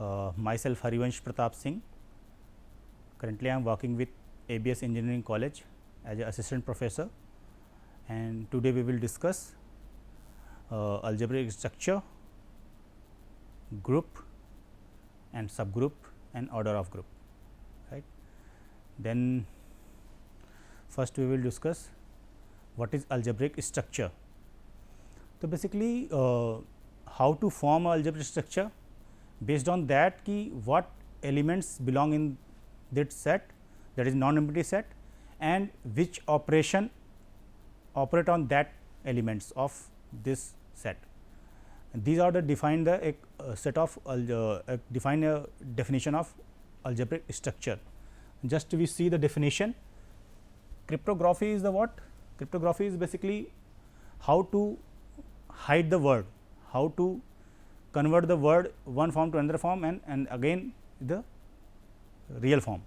Myself Harivansh Pratap Singh. Currently I am working with ABS Engineering College as an assistant professor, and today we will discuss algebraic structure, group and subgroup and order of group, right. Then first we will discuss what is algebraic structure. So basically how to form an algebraic structure, based on that ki what elements belong in that set, that is non-empty set, and which operation operate on that elements of this set. These are the define the set of define a definition of algebraic structure. Just we see the definition. Cryptography is the what? Cryptography is basically how to hide the word, how to convert the word one form to another form and again the real form.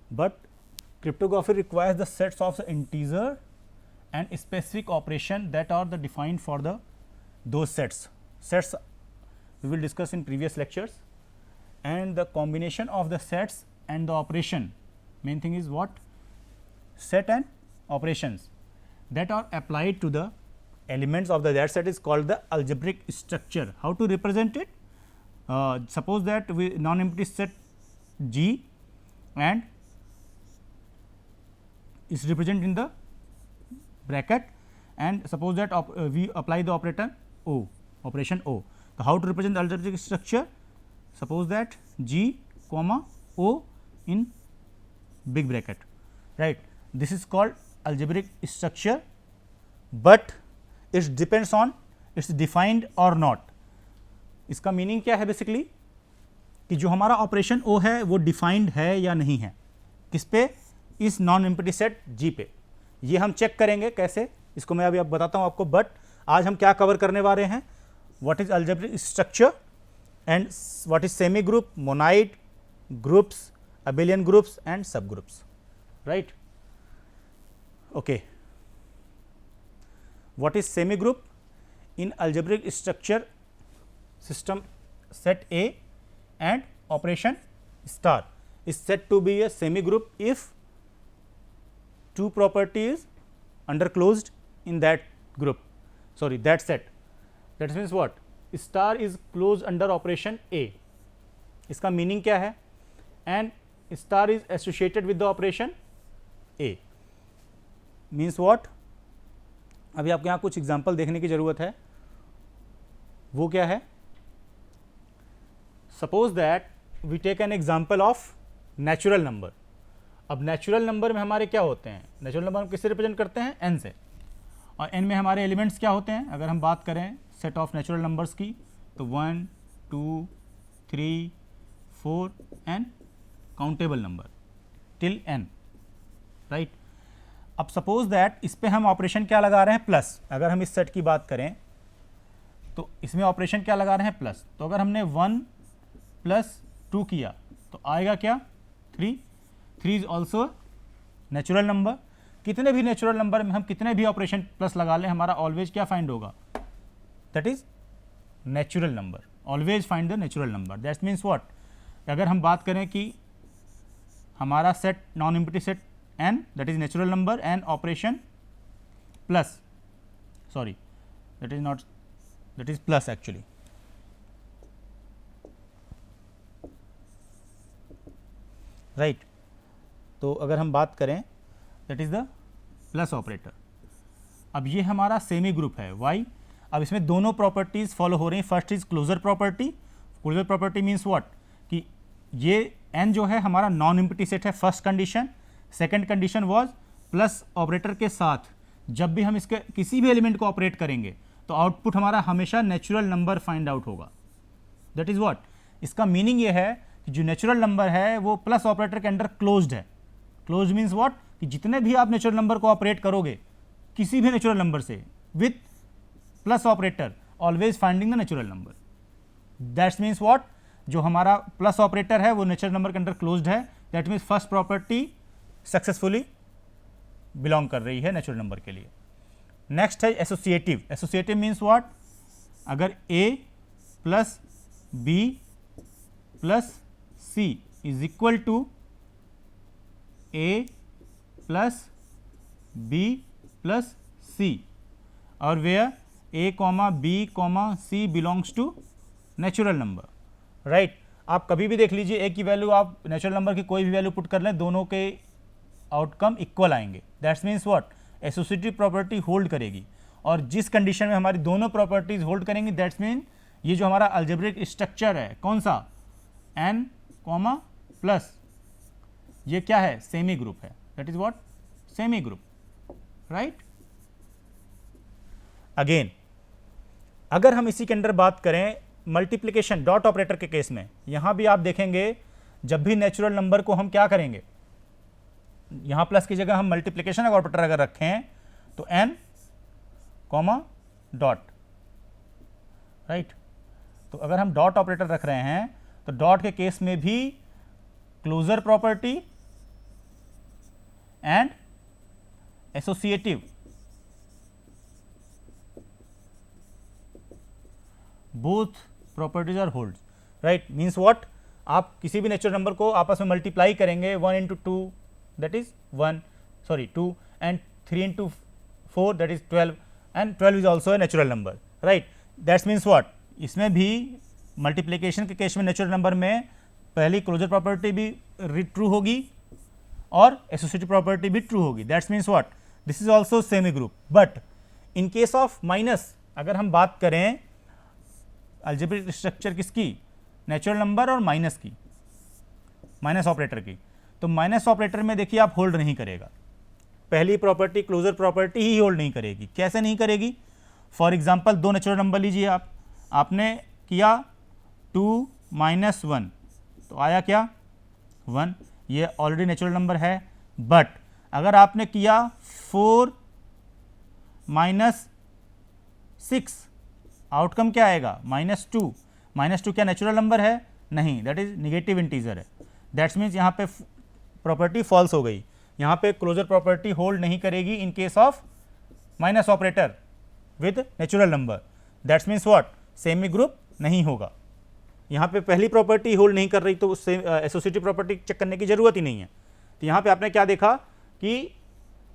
But cryptography requires the sets of the integer and specific operation that are the defined for the those sets. Sets we will discuss in previous lectures, and the combination of the sets and the operation, main thing is what? Set and operations that are applied to the elements of the that set is called the algebraic structure. How to represent it? Suppose that we non-empty set G and is represented in the bracket, and suppose that we apply the operator O, operation O. So, how to represent the algebraic structure? Suppose that G comma O in big bracket, right. This is called algebraic structure, but it depends on it's defined or not. इसका meaning क्या है basically कि जो हमारा operation ओ है वो defined है या नहीं है, किस पे? इस नॉन एम्प्टी सेट जी पे. ये हम चेक करेंगे कैसे, इसको मैं अभी अब बताता हूं आपको. बट आज हम क्या कवर करने वाले हैं? What is algebraic structure and what is semi group, monoid, groups, abelian groups and sub groups, right. Okay, what is semi group? In algebraic structure system, set A and operation star is said to be a semi group if two properties under closed in that group, sorry that set. That means what? Star is closed under operation A. इसका meaning क्या है? And star is associated with the operation A means what? अभी आपके यहाँ कुछ example देखने की ज़रूरत है. वो क्या है? Suppose that we take an example of natural number. अब नेचुरल नंबर में हमारे क्या होते हैं? नेचुरल नंबर हम किससे रिप्रेजेंट करते हैं? एन से. और एन में हमारे एलिमेंट्स क्या होते हैं? अगर हम बात करें सेट ऑफ नेचुरल नंबर्स की तो 1, 2, 3, 4 and countable number till N, right. अब सपोज दैट इस पे हम ऑपरेशन क्या लगा रहे हैं? प्लस. अगर हम इस सेट की बात करें तो इसमें ऑपरेशन क्या लगा रहे हैं? प्लस. तो अगर हमने 1 + 2 किया तो आएगा क्या? 3. 3 इज ऑल्सो नेचुरल नंबर. कितने भी नेचुरल नंबर में हम कितने भी ऑपरेशन प्लस लगा लें, हमारा ऑलवेज क्या फाइंड होगा? That is natural number. Always find the natural number. That means what? अगर हम बात करें कि हमारा set non empty set n, that is natural number, and operation plus, sorry that is not, that is plus actually, right. तो अगर हम बात करें that is the plus operator. अब ये हमारा सेमी ग्रुप है. वाई? अब इसमें दोनों प्रॉपर्टीज फॉलो हो रही हैं. First is closure property. Closure property means what? कि ये n जो है हमारा नॉन एम्प्टी सेट है, first condition. Second condition was plus operator के साथ जब भी हम इसके किसी भी एलिमेंट को ऑपरेट करेंगे तो आउटपुट हमारा हमेशा नेचुरल नंबर फाइंड आउट होगा. That is what? इसका मीनिंग ये है कि जो नेचुरल नंबर है वो प्लस ऑपरेटर के अंडर क्लोज्ड है. Close means what? कि जितने भी आप नेचुरल नंबर को ऑपरेट करोगे किसी भी नेचुरल नंबर से with plus operator, always finding the natural number. That means what? जो हमारा प्लस ऑपरेटर है वो नेचुरल नंबर के अंडर क्लोज्ड है. That means first property successfully belong कर रही है नेचुरल नंबर के लिए. नेक्स्ट है एसोसिएटिव. Associative means what? अगर a plus B plus C is equal to A plus B plus C और where A comma B comma C belongs to natural number, right. आप कभी भी देख लीजिए, ए की वैल्यू आप नेचुरल नंबर की कोई भी वैल्यू पुट कर लें, दोनों के आउटकम इक्वल आएंगे। That's means what, associative property hold करेगी। और जिस कंडीशन में हमारी दोनों प्रॉपर्टीज होल्ड करेंगी, दैट्स मीन ये जो हमारा अलजेब्रिक स्ट्रक्चर है, कौन सा, एन कॉमा प्लस, ये क्या है, सेमी ग्रुप है। That is what, semi group, right. Again अगर हम इसी के अंदर बात करें मल्टीप्लिकेशन डॉट ऑपरेटर के केस में, यहां भी आप देखेंगे जब भी नेचुरल नंबर को हम क्या करेंगे, यहां प्लस की जगह हम मल्टीप्लिकेशन ऑपरेटर अगर रखें तो एन कॉमा डॉट, राइट। तो अगर हम डॉट ऑपरेटर रख रहे हैं तो डॉट के केस में भी closure property and associative both properties are hold, right. Means what, आप किसी भी नेचुरल नंबर को आपस में मल्टीप्लाई करेंगे, 1 into 2 that is 2 and 3 into 4 that is 12 and 12 is also a natural number, right. That's means what, इसमें भी multiplication के केस में नेचुरल नंबर में पहली क्लोजर प्रॉपर्टी भी ट्रू होगी और एसोसिएटिव प्रॉपर्टी भी ट्रू होगी। That's means what, this is also semi group. But in case of minus, अगर हम बात करें अलजेब्रिक स्ट्रक्चर किसकी, नेचुरल नंबर और माइनस की, माइनस ऑपरेटर की, तो माइनस ऑपरेटर में देखिए आप होल्ड नहीं करेगा, पहली प्रॉपर्टी क्लोजर प्रॉपर्टी ही होल्ड नहीं करेगी। कैसे नहीं करेगी, फॉर एग्जांपल दो नेचुरल नंबर लीजिए आप, आपने किया 2 - 1 तो आया क्या 1, ये ऑलरेडी नेचुरल नंबर है। बट अगर आपने किया 4 - 6 आउटकम क्या आएगा -2, -2 क्या नेचुरल नंबर है, नहीं, दैट इज निगेटिव इंटीजर है। दैट्स मीन्स यहाँ पे प्रॉपर्टी फॉल्स हो गई, यहाँ पे क्लोजर प्रॉपर्टी होल्ड नहीं करेगी इन case of minus operator with natural number. That's means what, semi group नहीं होगा। यहाँ पे पहली प्रॉपर्टी होल्ड नहीं कर रही तो उससे एसोसिएटिव प्रॉपर्टी चेक करने की जरूरत ही नहीं है। तो यहाँ पे आपने क्या देखा कि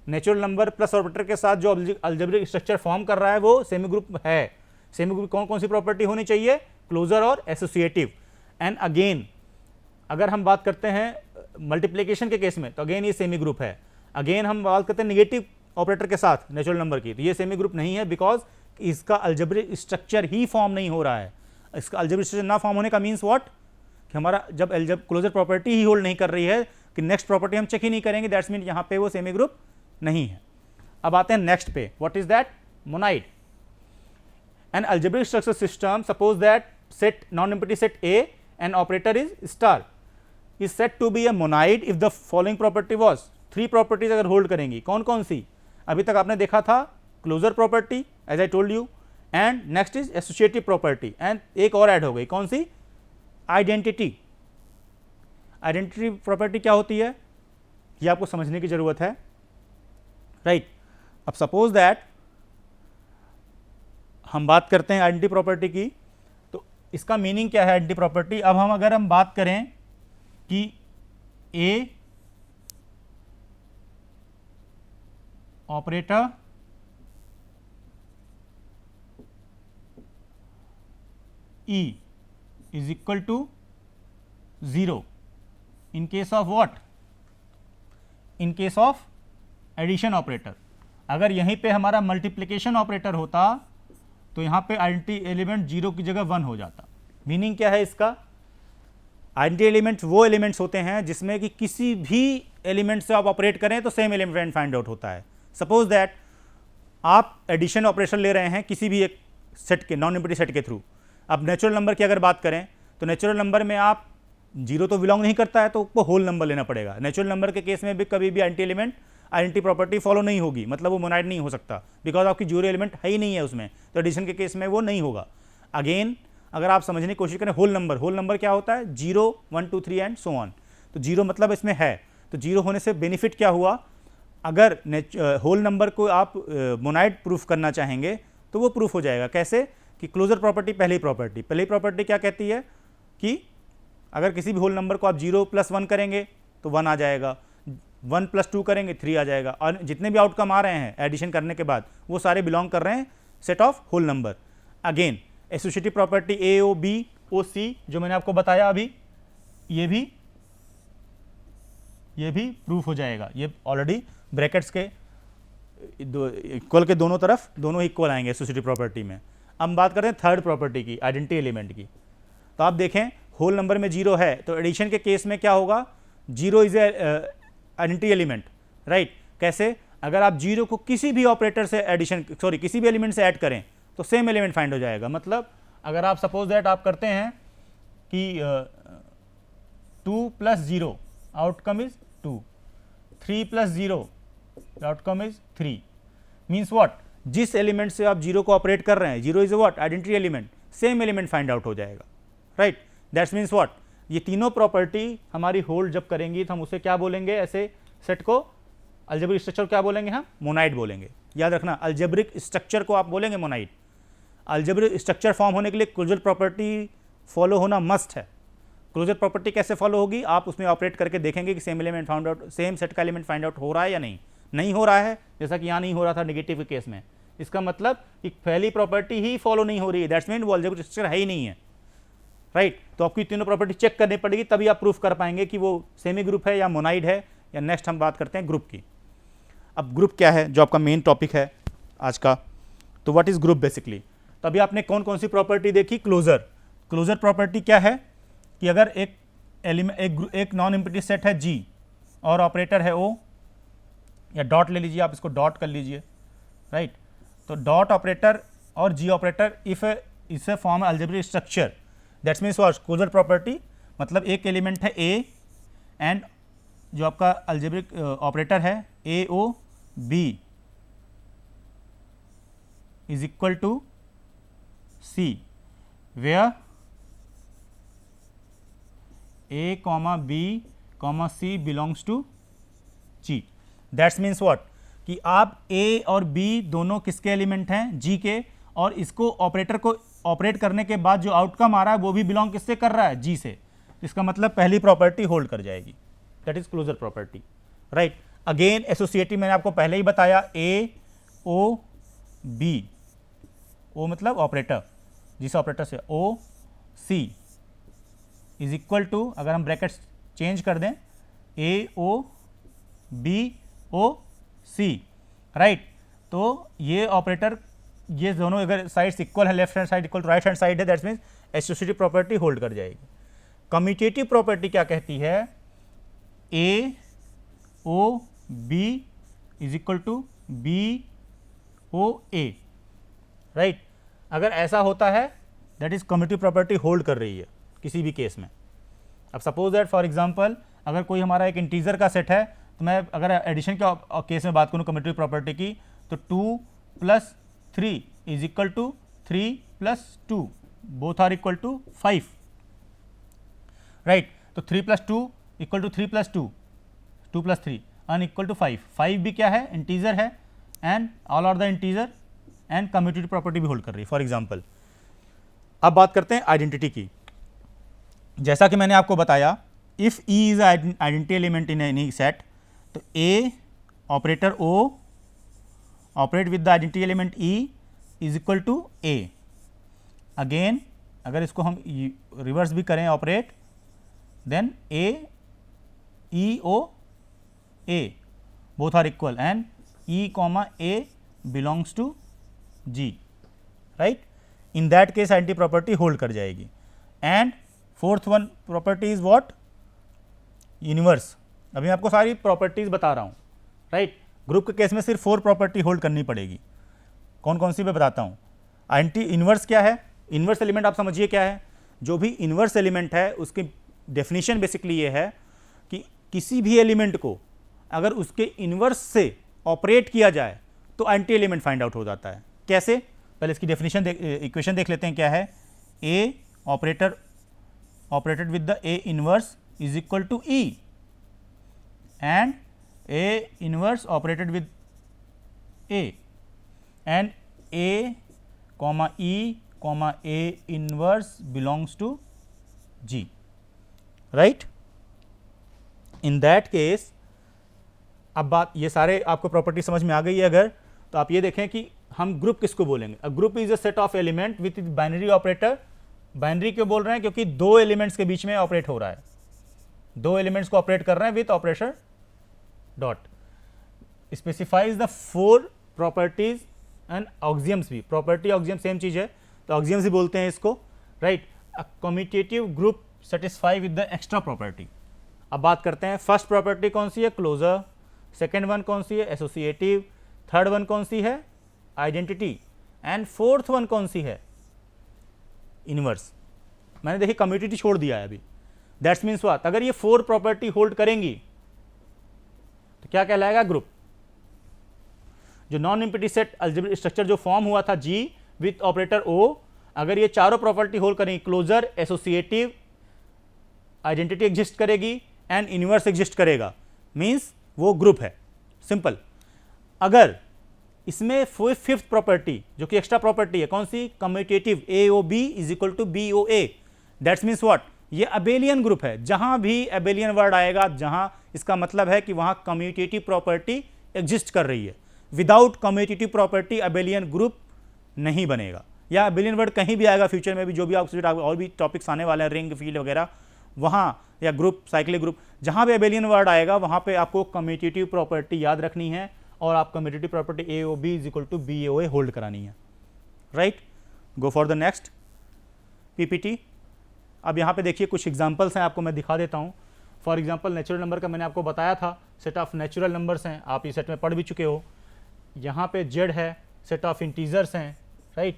नेचुरल नंबर प्लस ऑपरेटर के साथ जो अलजेब्रिक स्ट्रक्चर फॉर्म कर रहा है वो सेमी ग्रुप है। सेमी ग्रुप कौन कौन सी प्रॉपर्टी होनी चाहिए, क्लोजर और एसोसिएटिव। एंड अगेन अगर हम बात करते हैं मल्टीप्लिकेशन के केस में तो अगेन ये सेमी ग्रुप है। अगेन हम बात करते हैं नेगेटिव ऑपरेटर के साथ नेचुरल नंबर की, तो ये सेमी ग्रुप नहीं है, बिकॉज इसका अलजेब्रिक स्ट्रक्चर ही फॉर्म नहीं हो रहा है। इसका अलजेब्रिक स्ट्रक्चर ना फॉर्म होने का मीन्स व्हाट, कि हमारा जब क्लोजर प्रॉपर्टी ही होल्ड नहीं कर रही है कि नेक्स्ट प्रॉपर्टी हम चेक ही नहीं करेंगे, दैट्स मीन यहाँ पे वो सेमी ग्रुप नहीं है। अब आते हैं नेक्स्ट पे, what is that, monoid. An algebraic structure system, suppose that set non-empty set A and operator is star is said to be a monoid if the following property was, 3 properties अगर hold करेंगी, कौन कौन सी, अभी तक आपने देखा था closure property as I told you, and next is associative property, and एक और ऐड हो गई, कौन सी, आइडेंटिटी। आइडेंटिटी प्रॉपर्टी क्या होती है ये आपको समझने की जरूरत है, राइट। अब सपोज दैट हम बात करते हैं आइडेंटिटी प्रॉपर्टी की, तो इसका मीनिंग क्या है आइडेंटिटी प्रॉपर्टी। अब हम अगर हम बात करें कि A operator E is equal to 0 in case of what, in case of addition operator. अगर यहीं पे हमारा मल्टीप्लिकेशन ऑपरेटर होता तो यहाँ पे आइडेंटिटी एलिमेंट 0 की जगह 1 हो जाता। मीनिंग क्या है इसका, आइडेंटिटी एलिमेंट्स वो एलिमेंट्स होते हैं जिसमें कि किसी भी एलिमेंट से आप ऑपरेट करें तो सेम एलिमेंट फाइंड आउट होता है। सपोज दैट आप एडिशन ऑपरेशन ले रहे हैं किसी भी एक सेट के, नॉन एम्प्टी सेट के थ्रू। अब नेचुरल नंबर की अगर बात करें तो नेचुरल नंबर में आप 0 तो बिलोंग नहीं करता है तो आपको होल नंबर लेना पड़ेगा। नेचुरल नंबर के केस में भी कभी भी identity element identity property follow नहीं होगी, मतलब वो मोनाइड नहीं हो सकता, बिकॉज आपकी 0 एलिमेंट है ही नहीं है उसमें, तो एडिशन के केस में वो नहीं होगा। अगेन अगर आप समझने की कोशिश करें होल नंबर क्या होता है, 0 1 2 3 एंड सो ऑन। तो 0 मतलब इसमें है, तो 0 होने से बेनिफिट क्या हुआ, अगर होल नंबर को आप मोनाइड प्रूफ करना चाहेंगे तो वो प्रूफ हो जाएगा। कैसे कि क्लोजर प्रॉपर्टी पहली प्रॉपर्टी क्या कहती है कि अगर किसी भी होल नंबर को आप 0 + 1 करेंगे तो 1 आ जाएगा, 1 + 2 करेंगे 3 आ जाएगा, और जितने भी आउटकम आ रहे हैं एडिशन करने के बाद वो सारे बिलोंग कर रहे हैं set of whole number. Again associative property A O B O C जो मैंने आपको बताया अभी, ये भी प्रूफ हो जाएगा। ये ऑलरेडी ब्रैकेट्स के इक्वल के दोनों तरफ दोनों इक्वल आएंगे एसोसिएटिव प्रॉपर्टी में। अब बात करते हैं थर्ड प्रॉपर्टी की, आइडेंटिटी एलिमेंट की। तो आप देखें होल नंबर में 0 है तो एडिशन के केस में क्या होगा, 0 is a identity element, right. कैसे, अगर आप 0 को किसी भी ऑपरेटर से किसी भी एलिमेंट से ऐड करें तो सेम एलिमेंट फाइंड हो जाएगा। मतलब अगर आप सपोज दैट आप करते हैं कि 2 + 0 outcome is 2, 3 + 0 outcome is 3, means what, जिस एलिमेंट से आप 0 को ऑपरेट कर रहे हैं, 0 is what, identity element, same element find out हो जाएगा, राइट। दैट्स मीन्स व्हाट, ये तीनों प्रॉपर्टी हमारी होल्ड जब करेंगी तो हम उसे क्या बोलेंगे, ऐसे सेट को अलजेब्रिक स्ट्रक्चर क्या बोलेंगे, हम मोनाइड बोलेंगे। याद रखना, अलजेब्रिक स्ट्रक्चर को आप बोलेंगे मोनाइड। अलजेब्रिक स्ट्रक्चर फॉर्म होने के लिए क्लोजर प्रॉपर्टी फॉलो होना मस्ट है। क्लोजर प्रॉपर्टी कैसे फॉलो होगी, आप उसमें ऑपरेट करके देखेंगे कि same element found out, same set का एलिमेंट फाइंड आउट हो रहा है या नहीं हो रहा है, जैसा कि यहाँ नहीं हो रहा था नेगेटिव के केस में। इसका मतलब कि पहली प्रॉपर्टी ही फॉलो नहीं हो रही है, दैट्स मीन वो अलजेब्रिक स्ट्रक्चर है ही नहीं है, राइट। तो आपकी तीनों प्रॉपर्टी चेक करनी पड़ेगी, तभी आप प्रूफ कर पाएंगे कि वो सेमी ग्रुप है या मोनाइड है। या नेक्स्ट हम बात करते हैं ग्रुप की। अब ग्रुप क्या है, जो आपका मेन टॉपिक है आज का। तो व्हाट इज ग्रुप बेसिकली। तो अभी आपने कौन कौन सी प्रॉपर्टी देखी, क्लोजर प्रॉपर्टी क्या है कि अगर एक नॉन एम्प्टी सेट है G और ऑपरेटर है O, या डॉट ले लीजिए, आप इसको डॉट कर लीजिए, राइट। तो डॉट ऑपरेटर और G ऑपरेटर इफ इसे form algebraic structure, that's means what, closure property, मतलब एक एलिमेंट है A एंड जो आपका अलजेब्रिक ऑपरेटर है AOB is equal to C, where A, B, C belongs to G। That's means what, कि आप A और B दोनों किसके एलिमेंट हैं, G के, और इसको ऑपरेटर को ऑपरेट करने के बाद जो आउटकम आ रहा है वो भी बिलोंग किससे कर रहा है, G से। इसका मतलब पहली प्रॉपर्टी होल्ड कर जाएगी, that is closure property, right. Again associative मैंने आपको पहले ही बताया, AOB, O मतलब ऑपरेटर, जिस ऑपरेटर से OC इज इक्वल टू, अगर हम ब्रैकेट्स चेंज कर दें, AOBOC, राइट। तो ये ऑपरेटर, ये दोनों अगर साइड्स इक्वल है, left hand side equal to right hand side है, that's means associative property hold कर जाएगी। कम्यूटेटिव प्रॉपर्टी क्या कहती है, AOB is equal to BOA, right. अगर ऐसा होता है that is commutative property hold कर रही है किसी भी केस में। अब सपोज दैट फॉर एग्जांपल अगर कोई हमारा एक इंटीजर का सेट है, तो मैं अगर एडिशन के केस में बात करूं कम्यूटेटिव प्रॉपर्टी की, तो 2 + 3 is equal to 3 + 2, both are equal to 5, right. तो 3 + 2 इक्वल टू 3 + 2, 2 + 3 अनइक्वल टू 5। 5 भी क्या है, इंटीजर है, and all are the integer, and commutative property भी होल्ड कर रही है, फॉर एग्जांपल। अब बात करते हैं आइडेंटिटी की। जैसा कि मैंने आपको बताया, if E is identity element in any set, तो A operator O operate with the identity element E is equal to A। Again अगर इसको हम रिवर्स भी करें operate, then AEOA both are equal, and E, A belongs to G, right. In that case identity property hold कर जाएगी। And fourth one property is what, universe. अभी मैं आपको सारी प्रॉपर्टीज बता रहा हूँ, राइट। ग्रुप के केस में सिर्फ 4 प्रॉपर्टी होल्ड करनी पड़ेगी। कौन कौन सी मैं बताता हूँ। आइडेंटिटी इन्वर्स क्या है, इन्वर्स एलिमेंट आप समझिए क्या है। जो भी इन्वर्स एलिमेंट है उसकी डेफिनेशन बेसिकली ये है कि किसी भी एलिमेंट को अगर उसके इन्वर्स से ऑपरेट किया जाए तो आइडेंटिटी एलिमेंट फाइंड आउट हो जाता है। कैसे, पहले इसकी डेफिनेशन इक्वेशन देख लेते हैं क्या है। A operator operated with the A inverse is equal to E, and A inverse operated with A, and A, E, A inverse belongs to G, right. In that case अब बात, ये सारे आपको प्रॉपर्टी समझ में आ गई है अगर, तो आप ये देखें कि हम ग्रुप किसको बोलेंगे। A group is a set of element with binary operator. Binary क्यों बोल रहे हैं, क्योंकि दो एलिमेंट्स के बीच में ऑपरेट हो रहा है, दो एलिमेंट्स को ऑपरेट कर रहे हैं with operator dot. Specifies the 4 properties and axioms भी, प्रॉपर्टी ऑक्सियम सेम चीज है तो ऑक्सियम्स भी बोलते हैं इसको, right. A commutative group satisfy with the extra property. अब बात करते हैं फर्स्ट प्रॉपर्टी कौन सी है, क्लोजर। सेकेंड वन कौन सी है, एसोसिएटिव। थर्ड वन कौन सी है, आइडेंटिटी। एंड फोर्थ वन कौन सी है, इनवर्स। मैंने देखिए कम्यूटेटिव छोड़ दिया है अभी। दैट्स मीन्स व्हाट, अगर ये 4 प्रॉपर्टी होल्ड करेंगी तो क्या कहलाएगा, ग्रुप। जो non empty set algebraic structure जो फॉर्म हुआ था जी विथ ऑपरेटर ओ, अगर ये चारों प्रॉपर्टी होल्ड करेंगी, क्लोजर, एसोसिएटिव, आइडेंटिटी एग्जिस्ट करेगी एंड इनवर्स एग्जिस्ट करेगा, मीन्स वो ग्रुप है, सिंपल। अगर इसमें 5th प्रॉपर्टी जो कि एक्स्ट्रा प्रॉपर्टी है, कौन सी, commutative, A O B is equal to B O A, that's means what, ये अबेलियन ग्रुप है। जहां भी अबेलियन वर्ड आएगा, जहां इसका मतलब है कि वहां कम्यूटेटिव प्रॉपर्टी एग्जिस्ट कर रही है। Without commutative property abelian group नहीं बनेगा, या अबेलियन वर्ड कहीं भी आएगा फ्यूचर में भी, जो भी आप और भी टॉपिक्स आने वाले हैं, रिंग, फील्ड वगैरह, वहां या ग्रुप, साइक्लिक ग्रुप, जहां भी अबेलियन वर्ड आएगा वहां पे आपको कम्यूटेटिव प्रॉपर्टी याद रखनी है और आप commutative property A O B is equal to B A O A hold करानी है, right. Go for the next PPT. अब यहाँ पे देखिए कुछ एग्जांपल्स हैं, आपको मैं दिखा देता हूँ। फॉर एग्जांपल नेचुरल नंबर का मैंने आपको बताया था, सेट ऑफ नेचुरल नंबर्स हैं, आप इस सेट में पढ़ भी चुके हो। यहाँ पे जेड है, सेट ऑफ इंटीजर्स हैं, right.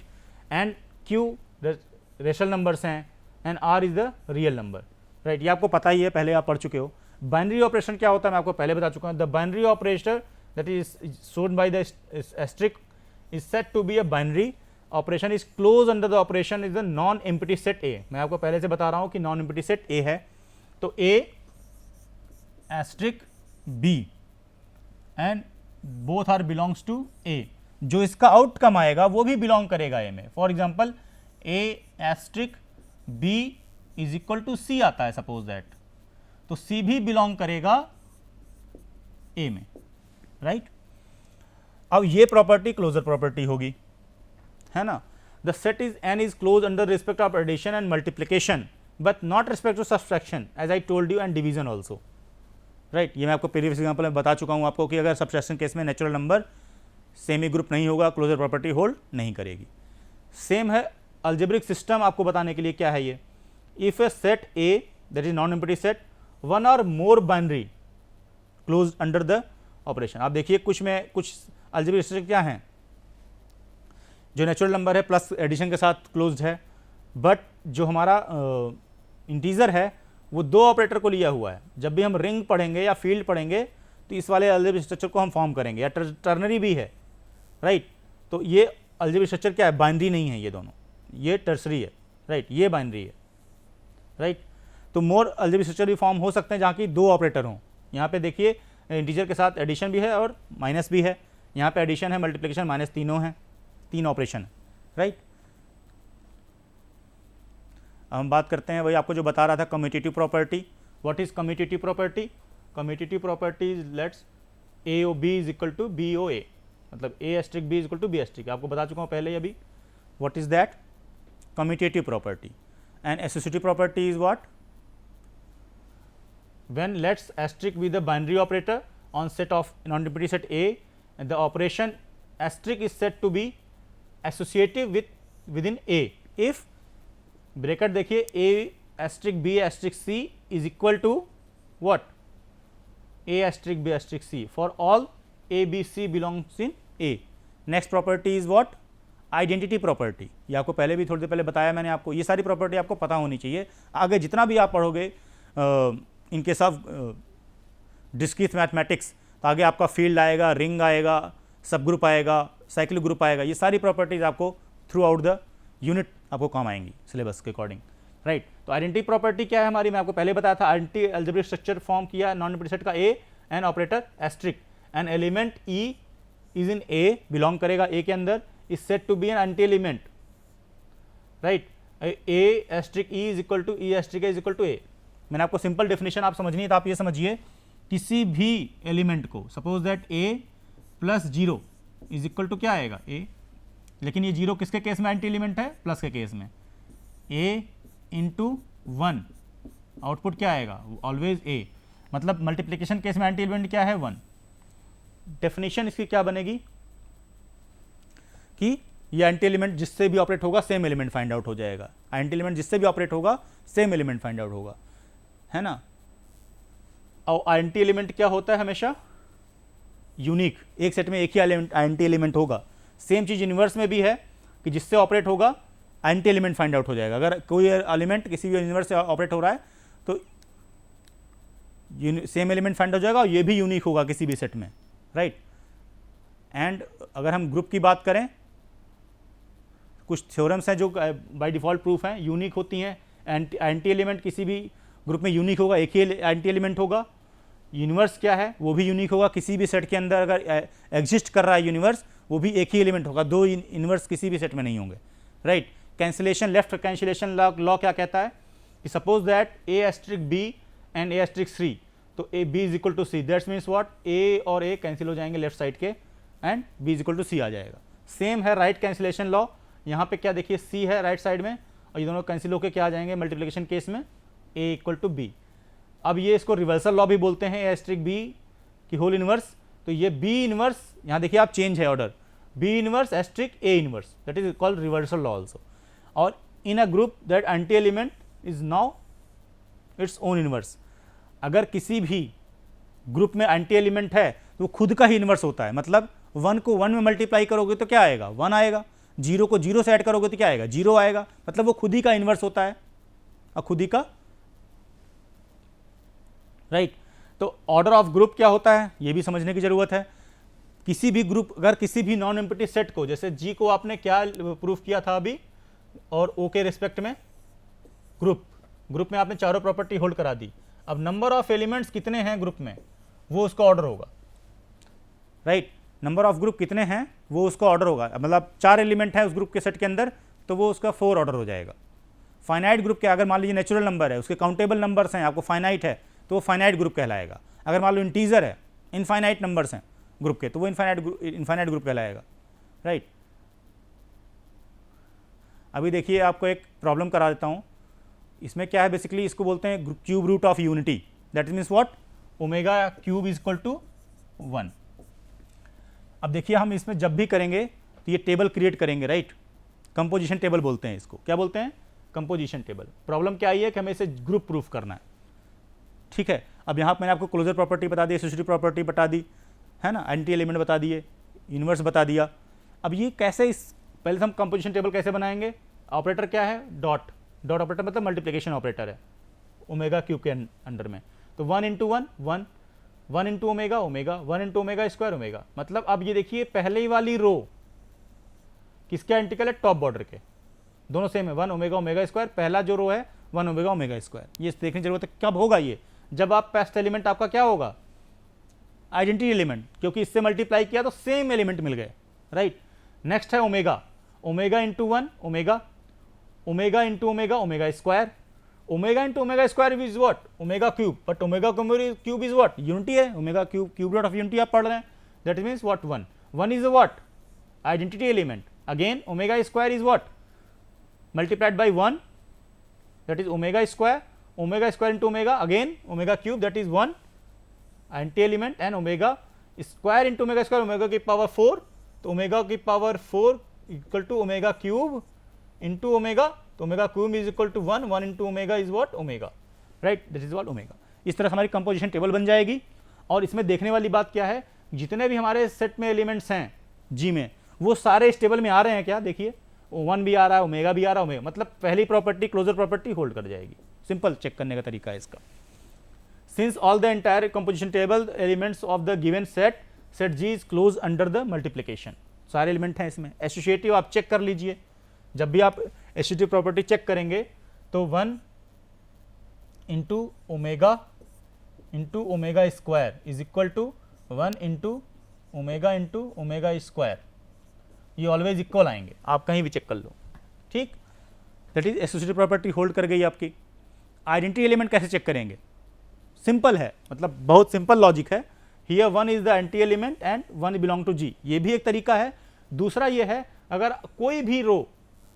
And Q rational numbers हैं and R is the real number, right. ये आपको पता ही है, पहले आप पढ़ चुके हो। बाइनरी ऑपरेशन क्या होता है मैं आपको पहले बता चुका हूँ। The binary operator that is shown by the asterisk is set to be a binary operation is close under the operation is the non empty set A. मैं आपको पहले से बता रहा हूँ कि नॉन एम्प्टी सेट ए है, तो A asterisk B and both are belongs to A. जो इसका आउटकम आएगा वो भी बिलोंग करेगा ए में। For example A asterisk B is equal to C आता है सपोज दैट, तो सी भी बिलोंग करेगा ए में, राइट। अब ये प्रॉपर्टी क्लोजर प्रॉपर्टी होगी, है ना। The set is N is close under respect of addition and multiplication but not respect to subtraction as I told you and division also, right. ये मैं आपको प्रीवियस एग्जाम्पल में बता चुका हूं आपको कि अगर सब्सट्रैक्शन केस में नेचुरल नंबर सेमी ग्रुप नहीं होगा, क्लोजर प्रॉपर्टी होल्ड नहीं करेगी। सेम है अलजेब्रिक सिस्टम आपको बताने के लिए, क्या है ये, if a set A that is non empty set one or more binary close under the operation. आप देखिए कुछ में कुछ अलजेब्रिक स्ट्रक्चर क्या हैं, जो नेचुरल नंबर है प्लस एडिशन के साथ क्लोज्ड है, बट जो हमारा इंटीजर है वो 2 ऑपरेटर को लिया हुआ है। जब भी हम रिंग पढ़ेंगे या फील्ड पढ़ेंगे तो इस वाले अलजेब्रिक स्ट्रक्चर को हम फॉर्म करेंगे, या टर्नरी भी है, राइट। तो ये अलजेब्रिक स्ट्रक्चर क्या है, बाइनरी नहीं है, ये दोनों, ये टर्सरी है, राइट, ये बाइनरी है, राइट। तो मोर अलजेब्रिक स्ट्रक्चर भी फॉर्म हो सकते हैं जहाँ की 2 ऑपरेटर हों। यहाँ पे देखिए इंटीजर के साथ एडिशन भी है और माइनस भी है, यहाँ पे एडिशन है, मल्टीप्लिकेशन, माइनस, तीनों हैं, 3 ऑपरेशन है, राइट। हम बात करते हैं वही आपको जो बता रहा था commutative property. What is commutative property, commutative property let's A O B is equal to B O A, मतलब A asterisk B is equal to B asterisk, आपको बता चुका हूँ पहले अभी। What is that, commutative property. And associative property is what, when let's asterisk with the binary operator on set of non-empty set A and the operation asterisk is said to be associative with within A if bracket देखिए A asterisk B asterisk C is equal to what, A asterisk B asterisk C for all A B C belongs in A. next property is what, identity property. ये आपको पहले भी थोड़ी देर पहले बताया मैंने आपको, ये सारी प्रॉपर्टी आपको पता होनी चाहिए। आगे जितना भी आप पढ़ोगे इन केस ऑफ डिस्क्रीट मैथमेटिक्स, तो आगे आपका फील्ड आएगा, रिंग आएगा, सब ग्रुप आएगा, साइक्लिक ग्रुप आएगा, ये सारी प्रॉपर्टीज आपको थ्रू आउट द यूनिट आपको काम आएंगी सिलेबस के अकॉर्डिंग, राइट। तो आइडेंटिटी प्रॉपर्टी क्या है हमारी, मैं आपको पहले बताया था। आइडेंटिटी अलजेब्रिक स्ट्रक्चर फॉर्म किया नॉन एम्प्टी सेट का A an operator asterisk, an element E is in A, belong करेगा ए के अंदर, is set to be an anti element, right. A asterisk E is equal to E asterisk is equal to A, मैंने आपको simple definition आप समझनी है तो आप ये समझिए, किसी भी एलिमेंट को suppose that a plus 0 is equal to क्या आएगा a, लेकिन ये 0 किसके केस में एंटी एलिमेंट है, प्लस के केस में, a इंटू 1 आउटपुट क्या आएगा, ऑलवेज a, मतलब मल्टीप्लीकेशन केस में एंटी एलिमेंट क्या है 1। डेफिनेशन इसकी क्या बनेगी कि ये एंटी एलिमेंट जिससे भी ऑपरेट होगा सेम एलिमेंट फाइंड आउट हो जाएगा, एंटी एलिमेंट जिससे भी ऑपरेट होगा सेम एलिमेंट फाइंड आउट होगा, है ना। और एंटी एलिमेंट क्या होता है, हमेशा यूनिक, एक सेट में एक ही एंटी एलिमेंट होगा। सेम चीज यूनिवर्स में भी है कि जिससे ऑपरेट होगा एंटी एलिमेंट फाइंड आउट हो जाएगा। अगर कोई एलिमेंट किसी भी यूनिवर्स से ऑपरेट हो रहा है तो सेम एलिमेंट फाइंड हो जाएगा और ये भी यूनिक होगा किसी भी सेट में, राइट। एंड अगर हम ग्रुप की बात करें, कुछ थ्योरम्स हैं जो बाय डिफॉल्ट प्रूफ हैं, यूनिक होती हैं। एंटी एलिमेंट किसी भी ग्रुप में यूनिक होगा, एक ही एंटी एलिमेंट होगा। यूनिवर्स क्या है, वो भी यूनिक होगा, किसी भी सेट के अंदर अगर एग्जिस्ट कर रहा है यूनिवर्स, वो भी एक ही एलिमेंट होगा, दो यूनिवर्स किसी भी सेट में नहीं होंगे, right. Cancellation, left cancellation law क्या कहता है कि suppose that a asterisk b and a asterisk c, तो a b is equal to c, that's means what, a और a कैंसिल हो जाएंगे लेफ्ट साइड के and b is equal to c आ जाएगा। सेम है राइट कैंसिलेशन लॉ, यहाँ पे क्या देखिए c है राइट साइड में और ये दोनों कैंसिल होकर क्या आ जाएंगे मल्टीप्लिकेशन केस में a इक्वल टू b। अब ये इसको रिवर्सल लॉ भी बोलते हैं, a एस्ट्रिक b की होल इनवर्स, तो ये b इनवर्स, यहाँ देखिए आप चेंज है order, b inverse asterisk a inverse, that is called reversal law also. और in a group that anti element is now its own inverse. अगर किसी भी ग्रुप में एंटी एलिमेंट है तो वो खुद का ही इनवर्स होता है, मतलब 1 को 1 में मल्टीप्लाई करोगे तो क्या आएगा 1 आएगा, 0 को 0 से ऐड करोगे तो क्या आएगा 0 आएगा, मतलब वो खुद ही का इनवर्स होता है और खुद ही का, राइट। तो ऑर्डर ऑफ ग्रुप क्या होता है ये भी समझने की जरूरत है। किसी भी ग्रुप, अगर किसी भी नॉन एम्प्टी सेट को, जैसे जी को आपने क्या प्रूफ किया था अभी, और ओ के रिस्पेक्ट में ग्रुप में आपने चारों प्रॉपर्टी होल्ड करा दी। अब नंबर ऑफ एलिमेंट्स कितने हैं ग्रुप में वो उसका ऑर्डर होगा, राइट। नंबर ऑफ ग्रुप कितने हैं वो उसका ऑर्डर होगा, मतलब 4 एलिमेंट है उस ग्रुप के सेट के अंदर तो वो उसका 4 ऑर्डर हो जाएगा। फाइनाइट ग्रुप क्या, अगर मान लीजिए नेचुरल नंबर है, उसके काउंटेबल नंबर्स हैं, आपको फाइनाइट है तो वो फाइनाइट ग्रुप कहलाएगा। अगर मान लो इंटीजर है, इनफाइनाइट नंबर्स हैं ग्रुप के, तो वो इनफाइनाइट ग्रुप कहलाएगा, राइट। अभी देखिए आपको एक प्रॉब्लम करा देता हूँ, इसमें क्या है बेसिकली, इसको बोलते हैं cube root of unity, that means what, omega cube is equal to 1। अब देखिए हम इसमें जब भी करेंगे तो ये टेबल क्रिएट करेंगे, राइट। कंपोजिशन टेबल बोलते हैं इसको, क्या बोलते हैं, कंपोजिशन टेबल। प्रॉब्लम क्या आई है कि हमें इसे ग्रुप प्रूफ करना है, ठीक है। अब यहाँ मैंने आपको क्लोजर प्रॉपर्टी बता दी, एसोसिएटिव प्रॉपर्टी बता दी, है ना, एंटी एलिमेंट बता दिए, यूनिवर्स बता दिया। अब ये कैसे, इस पहले हम कंपोजिशन टेबल कैसे बनाएंगे, ऑपरेटर क्या है, डॉट ऑपरेटर मतलब मल्टीप्लिकेशन ऑपरेटर है ओमेगा क्यूब के अंडर में, तो 1 into 1 1, 1 into omega omega, 1 into omega square omega. मतलब अब ये देखिए पहले ही वाली रो किसके आइडेंटिकल है, टॉप बॉर्डर के, दोनों सेम है, 1 ओमेगा ओमेगा स्क्वायर, पहला जो रो है 1 ओमेगा ओमेगा स्क्वायर। ये देखने की जरूरत है कब होगा ये, जब आप पेस्ट एलिमेंट आपका क्या होगा, आइडेंटिटी एलिमेंट, क्योंकि इससे मल्टीप्लाई किया तो सेम एलिमेंट मिल गए, राइट। नेक्स्ट है omega, omega into 1 omega, omega into omega omega square, omega into omega square is what, omega cube, but omega cube is what, unity है, omega cube root of unity आप पढ़ रहे हैं, that means what 1 is what, identity element. Again omega square is what, multiplied by 1, that is omega square into omega, again omega cube, that is 1 anti element, and omega square into omega square, omega की power 4, तो omega की power 4 equal to omega cube into omega, तो omega cube is equal to 1 into omega is what omega, right, that is what omega. इस तरह हमारी composition table बन जाएगी। और इसमें देखने वाली बात क्या है, जितने भी हमारे सेट में एलिमेंट्स हैं जी में, वो सारे इस टेबल में आ रहे हैं क्या, देखिए 1 भी आ रहा है, ओमेगा भी आ रहा है, ओमेगा, मतलब पहली प्रॉपर्टी क्लोजर प्रॉपर्टी होल्ड कर जाएगी। सिंपल चेक करने का तरीका है इसका। Since all the entire composition table elements of the given set G is close under the multiplication, सारे एलिमेंट हैं इसमें। एसोसिएटिव आप चेक कर लीजिए, जब भी आप एसोसिएटिव प्रॉपर्टी चेक करेंगे तो 1 into omega square is equal to 1 into omega square, ये ऑलवेज इक्वल आएंगे, आप कहीं भी चेक कर लो, ठीक। That is associative property hold कर गई आपकी। आइडेंटिटी एलिमेंट कैसे चेक करेंगे? सिंपल है, मतलब बहुत सिंपल लॉजिक है। Here 1 is the anti element and 1 belong to G, ये भी एक तरीका है। दूसरा ये है, अगर कोई भी रो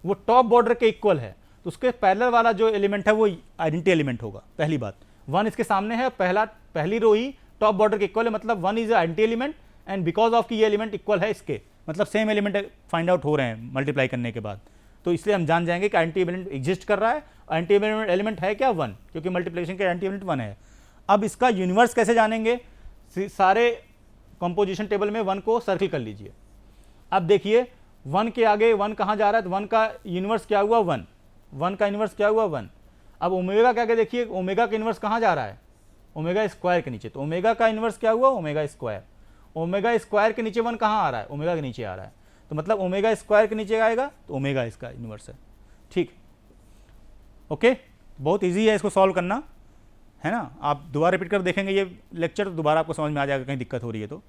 वो टॉप बॉर्डर के इक्वल है तो उसके पैरेलल वाला जो एलिमेंट है वो आइडेंटिटी एलिमेंट होगा। पहली बात, 1 इसके सामने है, पहली रो ही टॉप बॉर्डर के इक्वल है, मतलब 1 is identity element and because of कि ये एलिमेंट इक्वल है इसके, मतलब सेम एलिमेंट फाइंड आउट हो रहे हैं मल्टीप्लाई करने के बाद, तो इसलिए हम जान जाएंगे कि आइडेंटिटी एलिमेंट एग्जिस्ट कर रहा है। आइडेंटिटी एलिमेंट है क्या? 1, क्योंकि मल्टीप्लिकेशन के आइडेंटिटी एलिमेंट 1 है। अब इसका यूनिवर्स कैसे जानेंगे? सारे कंपोजिशन टेबल में 1 को सर्किल कर लीजिए। अब देखिए 1 के आगे 1 कहाँ जा रहा है, तो 1 का यूनिवर्स क्या हुआ? 1, 1 का यूनिवर्स क्या हुआ? 1। अब ओमेगा के आगे देखिए, ओमेगा का यूनिवर्स कहाँ जा रहा है? ओमेगा स्क्वायर के नीचे, तो ओमेगा का यूनिवर्स क्या हुआ? Omega square. ओमेगा स्क्वायर के नीचे 1 कहाँ आ रहा है? ओमेगा के नीचे आ रहा है, तो मतलब ओमेगा स्क्वायर के नीचे आएगा तो ओमेगा इसका यूनिवर्स है। ठीक, ओके, बहुत इजी है इसको सॉल्व करना, है ना। आप दोबारा रिपीट कर देखेंगे ये लेक्चर, तो दोबारा आपको समझ में आ जाएगा, कहीं दिक्कत हो रही है तो।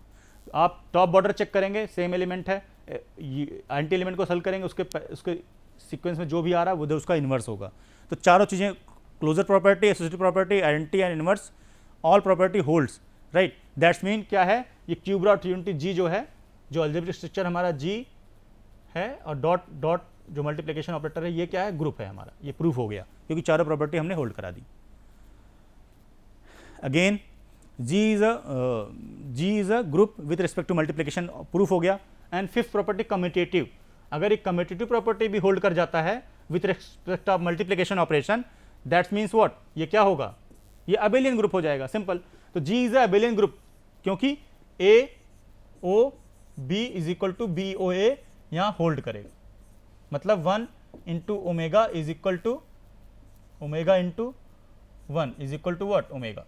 आप टॉप बॉर्डर चेक करेंगे, सेम एलिमेंट है, एंटी एलिमेंट को सॉल्व करेंगे, उसके सीक्वेंस में जो भी आ रहा है वो उसका इन्वर्स होगा। तो चारों चीज़ें, closure property, associative property, identity and inverse, all property holds, right. That's mean क्या है, ये क्यूब रॉट यूनिटी जी जो है, जो अलजेब्रिक स्ट्रक्चर हमारा जी है, और डॉट डॉट जो मल्टीप्लिकेशन ऑपरेटर है, ये क्या है? ग्रुप है हमारा। ये प्रूफ हो गया क्योंकि चारों प्रॉपर्टी हमने होल्ड करा दी। Again G is a group with respect to multiplication, proof हो गया। एंड फिफ्थ प्रॉपर्टी कम्यूटेटिव, अगर एक कम्यूटेटिव प्रॉपर्टी भी होल्ड कर जाता है with respect of multiplication operation, that's means what, ये क्या होगा? ये अबेलियन ग्रुप हो जाएगा, सिंपल। तो G is a abelian group क्योंकि A O B is equal to B O A यहाँ होल्ड करेगा, मतलब 1 into omega is equal to omega into 1 is equal to what? Omega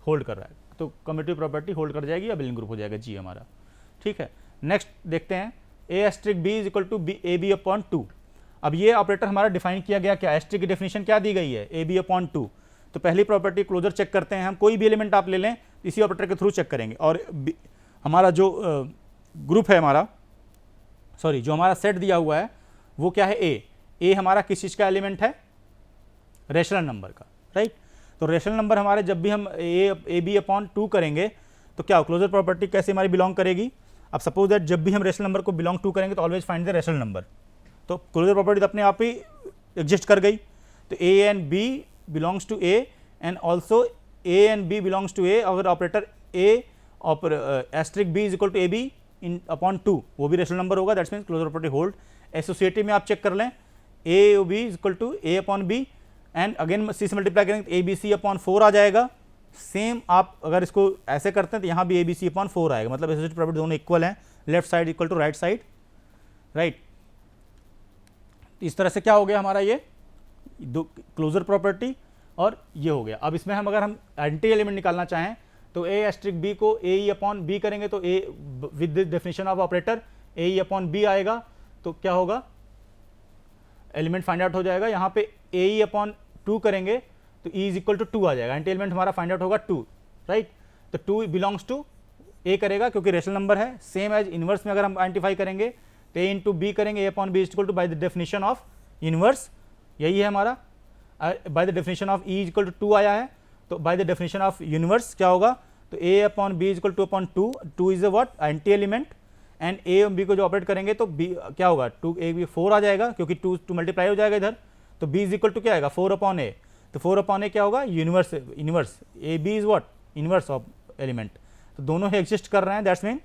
hold कर रहा है, तो कम्यूटेटिव प्रॉपर्टी होल्ड कर जाएगी, अबेलियन ग्रुप हो जाएगा जी हमारा। ठीक है, नेक्स्ट देखते हैं, A asterisk B is equal to A B upon 2। अब ये ऑपरेटर हमारा डिफाइन किया गया क्या? एस्ट्रिक की डेफिनेशन क्या दी गई है? A B upon 2। तो पहली प्रॉपर्टी क्लोजर चेक करते हैं हम, कोई भी एलिमेंट आप ले लें इसी ऑपरेटर के थ्रू चेक करेंगे। और हमारा जो ग्रुप है हमारा, सॉरी जो हमारा सेट दिया हुआ है वो क्या है? ए हमारा किस चीज़ का एलिमेंट है? रेशनल नंबर का, राइट। तो रेशनल नंबर हमारे जब भी हम ए बी अपॉन 2 करेंगे तो क्या क्लोजर प्रॉपर्टी कैसे हमारी बिलोंग करेगी? अब सपोज दैट जब भी हम रेशनल नंबर को बिलोंग टू करेंगे तो always find the rational number, तो क्लोजर प्रॉपर्टी तो अपने आप ही एग्जिस्ट कर गई। तो A and B belongs to A and also A and B belongs to A, अगर operator A asterisk B is equal to A B in upon 2, वो भी रेशनल नंबर होगा, that's means closure property hold. Associative में आप check कर लें, ए O B is equal to A upon B and again C से multiply करेंगे तो ए बी सी अपॉन 4 आ जाएगा। सेम आप अगर इसको ऐसे करते हैं तो यहाँ भी ए बी सी अपॉन 4 आएगा, मतलब एसोसिएटिव प्रॉपर्टी दोनों इक्वल हैं, left side equal to right side, right. इस तरह से क्या हो गया हमारा, ये दो क्लोजर प्रॉपर्टी और ये हो गया। अब इसमें हम अगर हम एंटी एलिमेंट निकालना चाहें तो ए एस्ट्रिक बी को ए ई अपॉन बी करेंगे तो A with this definition of operator A E upon B आएगा, तो क्या होगा? एलिमेंट फाइंड आउट हो जाएगा। यहाँ पे ए ई अपॉन 2 करेंगे तो ई इज इक्वल टू 2 आ जाएगा, एंटी एलिमेंट हमारा फाइंड आउट होगा 2, राइट। तो 2 बिलोंग्स टू ए करेगा क्योंकि रेशनल नंबर है। सेम एज इनवर्स में अगर हम आइडेंटिफाई करेंगे तो ए इंटू बी करेंगे, A upon B is equal to by the definition of inverse, यही है हमारा। By the definition of E is equal to 2 आया है, तो by the definition of universe क्या होगा? तो A upon B is equal to upon 2 is a what? Anti element. And A और बी को जो ऑपरेट करेंगे तो बी क्या होगा? 2 ए बी 4 आ जाएगा क्योंकि 2 मल्टीप्लाई हो जाएगा इधर, तो बी इज इक्वल टू क्या आएगा? 4 अपॉन ए। तो 4 अपॉन ए क्या होगा? Universe, inverse. A B is what? Inverse of element. तो दोनों ही एग्जिस्ट कर रहे हैं, that's mean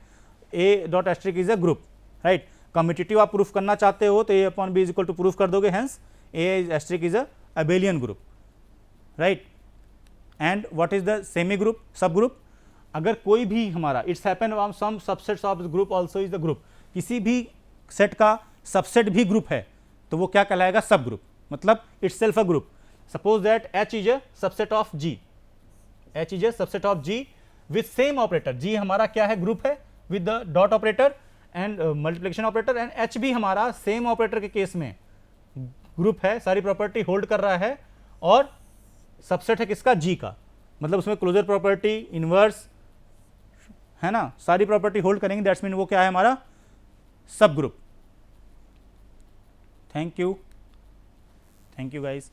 A dot asterisk is a group, right. Commutative आप प्रूफ करना चाहते हो तो A upon B is equal to proof कर दोगे, hence A asterisk is a abelian group, right. And what is the semi group? Sub group. अगर कोई भी हमारा it's happen on some subsets of the group also is the group, किसी भी set का subset भी ग्रुप है तो वो क्या कहलाएगा? सब ग्रुप, मतलब it's self a group. Suppose that H is a subset of G, H is a subset of G with same operator. G हमारा क्या है? ग्रुप है with the dot operator and multiplication operator, and H भी हमारा same operator के case में group है, सारी प्रॉपर्टी होल्ड कर रहा है और सबसेट है किसका? G का, मतलब उसमें क्लोजर प्रॉपर्टी, इनवर्स, है ना, सारी प्रॉपर्टी होल्ड करेंगे, दैट्स मीन वो क्या है हमारा? सब ग्रुप। Thank you guys.